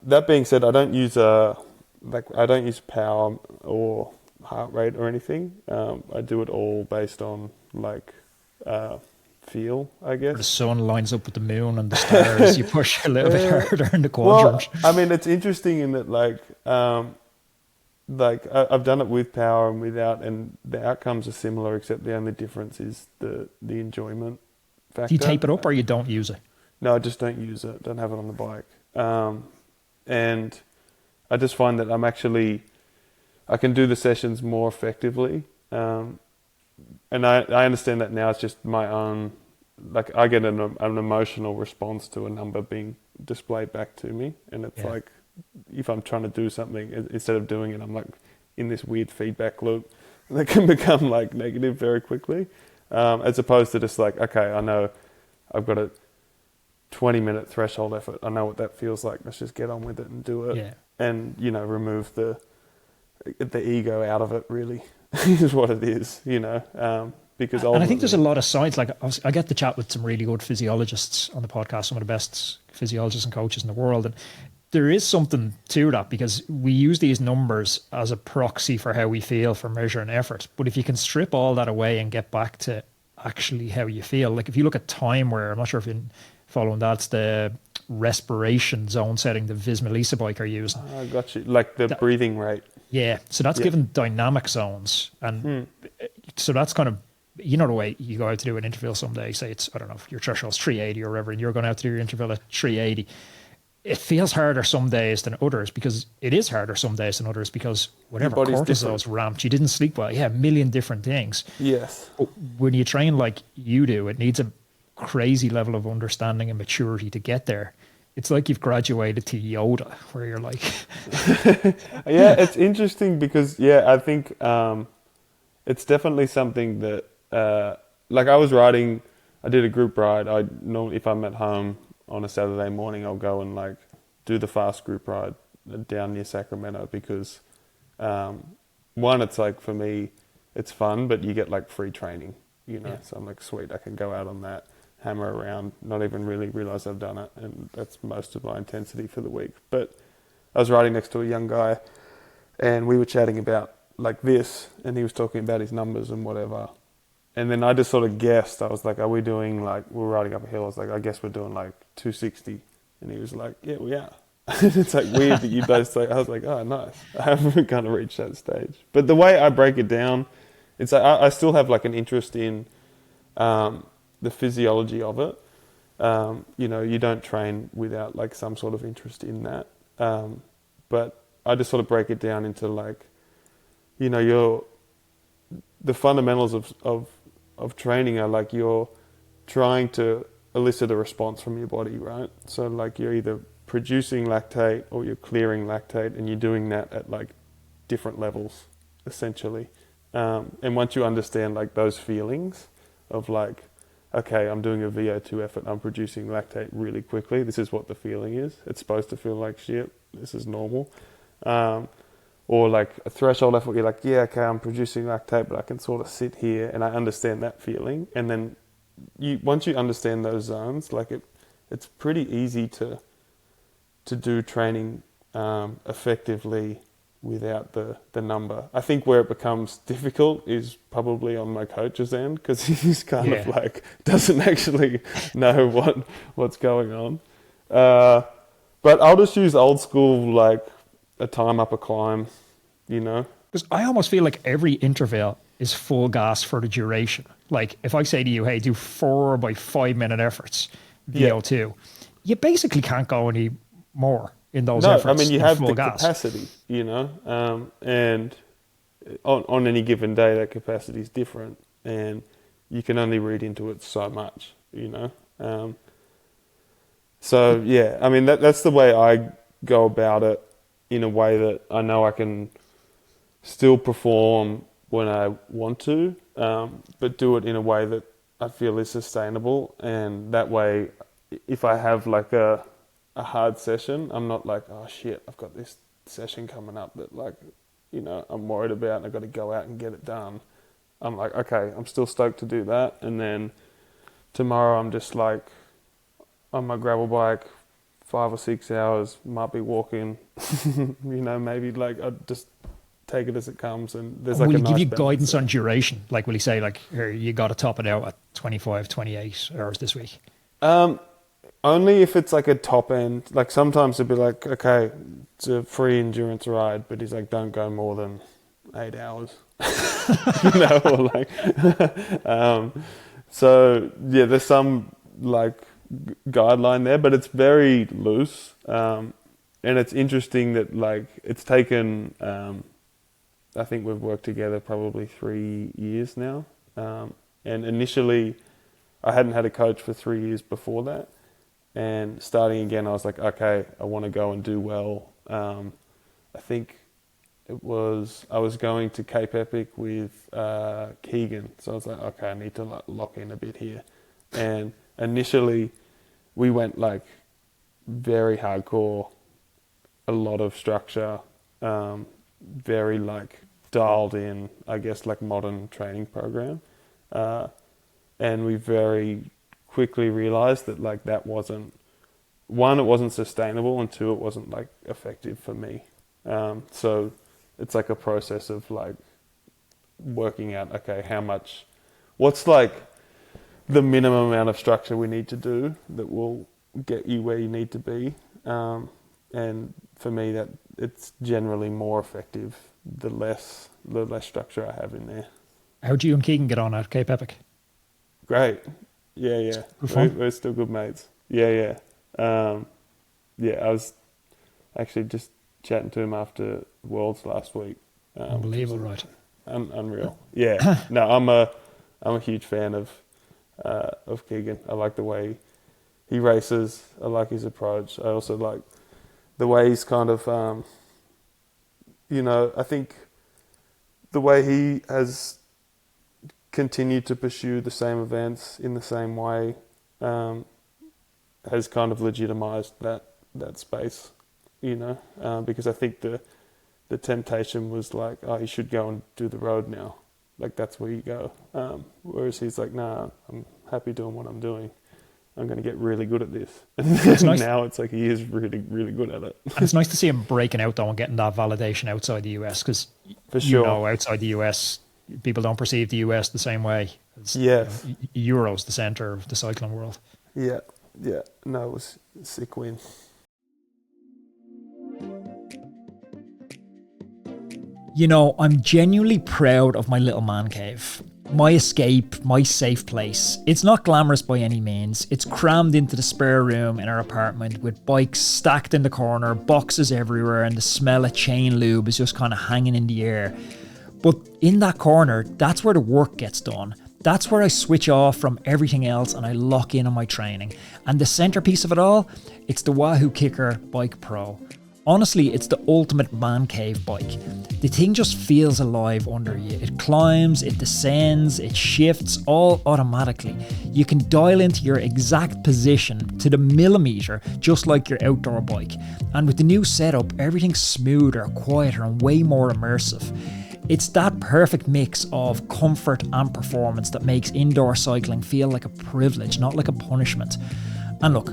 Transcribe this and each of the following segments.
that being said, I don't use power or heart rate or anything. I do it all based on like feel, I Where the guess. sun lines up with the moon and the stars, you push a little bit Uh, harder in the well, quadrant. I mean, it's interesting in that I've done it with power and without, and the outcomes are similar, except the only difference is the enjoyment Do you tape factor. it up or you don't use it? No, I just don't use it. Don't have it on the bike. And I just find that I can do the sessions more effectively. And I understand that now. It's just my own, like I get an emotional response to a number being displayed back to me. And it's Yeah. like, if I'm trying to do something, instead of doing it, I'm like in this weird feedback loop that can become like negative very quickly. As opposed to just like, okay, I know I've got a 20-minute threshold effort. I know what that feels like. Let's just get on with it and do it. Yeah. And, remove the ego out of it, really, is what it is, because And I think there's a ultimately, lot of sides. Like I get to chat with some really good physiologists on the podcast, some of the best physiologists and coaches in the world. And there is something to that because we use these numbers as a proxy for how we feel for measuring effort. But if you can strip all that away and get back to actually how you feel, like if you look at time wear, I'm not sure if you're following that, it's the respiration zone setting the Visma bike are using. I got you, like the That, breathing rate. yeah, so that's Yeah. given dynamic zones. And so that's kind of, the way you go out to do an interval someday, say it's, I don't know, your threshold's 380 or whatever, and you're going out to do your interval at 380. It feels harder some days than others because it is harder some days than others because Your whatever body's different. cortisol's ramped, you didn't sleep well. Yeah, a million different things. Yes. But when you train like you do, it needs a crazy level of understanding and maturity to get there. It's like you've graduated to Yoda, where you're like, Yeah, it's interesting because, yeah, I think it's definitely something that, like I did a group ride. I normally, if I'm at home on a Saturday morning, I'll go and like do the fast group ride down near Sacramento because, one, it's like for me, it's fun, but you get like free training, yeah, so I'm like, sweet, I can go out on that, hammer around, not even really realize I've done it. And that's most of my intensity for the week. But I was riding next to a young guy and we were chatting about like this, and he was talking about his numbers and whatever. And then I just sort of guessed. I was like, are we doing like, we're riding up a hill. I was like, I guess we're doing like 260. And he was like, yeah, we are. It's like weird that you both say, I was like, oh, nice. I haven't kind of reached that stage. But the way I break it down, it's like, I still have like an interest in the physiology of it. You don't train without like some sort of interest in that. But I just sort of break it down into like, the fundamentals of training are like you're trying to elicit a response from your body, right? So like you're either producing lactate or you're clearing lactate, and you're doing that at like different levels, essentially. And once you understand like those feelings of like, okay, I'm doing a VO2 effort, I'm producing lactate really quickly. This is what the feeling is. It's supposed to feel like shit. This is normal. Or like a threshold effort, you're like, yeah, okay, I'm producing lactate, but I can sort of sit here and I understand that feeling. And then once you understand those zones, like it's pretty easy to do training effectively without the number. I think where it becomes difficult is probably on my coach's end, because he's kind of yeah. like doesn't actually know what's going on. But I'll just use old school, like a time up a climb, you know. Because I almost feel like every interval is full gas for the duration. Like if I say to you, hey, do 4 by 5 minute efforts, Yeah. VO2, you basically can't go any more in those No, I mean efforts you in have the full gas. capacity, and on any given day that capacity is different, and you can only read into it so much. So yeah, I mean that's the way I go about it, in a way that I know I can still perform when I want to, but do it in a way that I feel is sustainable. And that way, if I have like a hard session, I'm not like, oh shit, I've got this session coming up that like, I'm worried about and I've got to go out and get it done. I'm like, okay, I'm still stoked to do that. And then tomorrow I'm just like on my gravel bike, 5 or 6 hours, might be walking, maybe like I'd just take it as it comes, and there's like will a he nice give you balance guidance there. on duration? Like, will he say, like, here, you got to top it out at 25, 28 hours this week? Only if it's like a top end. Like sometimes it'd be like, okay, it's a free endurance ride, but he's like, don't go more than 8 hours. Or like, so yeah, there's some like guideline there, but it's very loose. And it's interesting that like it's taken, I think we've worked together probably 3 years now. And initially I hadn't had a coach for 3 years before that. And starting again, I was like, okay, I want to go and do well. I think I was going to Cape Epic with Keegan. So I was like, okay, I need to lock in a bit here. And initially we went like very hardcore, a lot of structure, very like dialed in, I guess, like modern training program. And we very quickly realized that like that wasn't, one, it wasn't sustainable, and two, it wasn't like effective for me. So it's like a process of like working out, okay, what's like the minimum amount of structure we need to do that will get you where you need to be. And for me, that it's generally more effective the less structure I have in there. How do you and Keegan get on at Cape Epic? Great. Yeah. We're still good mates. Yeah. I was actually just chatting to him after Worlds last week. Unbelievable, right? Unreal. Yeah. No, I'm a huge fan of Keegan. I like the way he races. I like his approach. I also like the way he's kind of, I think the way he has continued to pursue the same events in the same way has kind of legitimized that space, because I think the temptation was like, oh, you should go and do the road now. Like, that's where you go. Whereas he's like, nah, I'm happy doing what I'm doing. I'm going to get really good at this. And nice. Now it's like he is really, really good at it. And it's nice to see him breaking out, though, and getting that validation outside the US, because, For sure. outside the US, people don't perceive the US the same way. Yes. Euro's the centre of the cycling world. Yeah. No, it was a sick win. I'm genuinely proud of my little man cave. My escape, my safe place. It's not glamorous by any means. It's crammed into the spare room in our apartment with bikes stacked in the corner, boxes everywhere, and the smell of chain lube is just kind of hanging in the air. But in that corner, that's where the work gets done. That's where I switch off from everything else and I lock in on my training. And the centerpiece of it all, it's the WAHOO Kicker Bike Pro. Honestly, it's the ultimate man cave bike. The thing just feels alive under you. It climbs, it descends, it shifts all automatically. You can dial into your exact position to the millimeter, just like your outdoor bike. And with the new setup, everything's smoother, quieter, and way more immersive. It's that perfect mix of comfort and performance that makes indoor cycling feel like a privilege, not like a punishment. And look,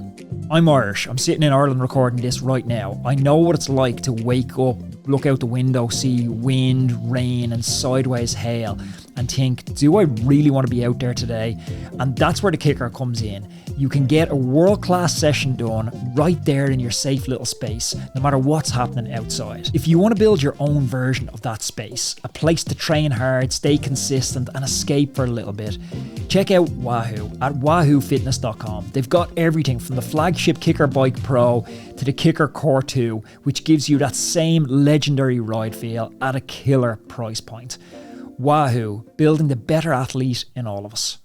I'm Irish. I'm sitting in Ireland recording this right now. I know what it's like to wake up, look out the window, see wind, rain, and sideways hail, and think, do I really want to be out there today? And that's where the kicker comes in. You can get a world-class session done right there in your safe little space, no matter what's happening outside. If you want to build your own version of that space, a place to train hard, stay consistent, and escape for a little bit, check out WAHOO at wahoofitness.com. They've got everything from the flagship Kicker Bike Pro to the Kicker Core 2, which gives you that same legendary ride feel at a killer price point. WAHOO, building the better athlete in all of us.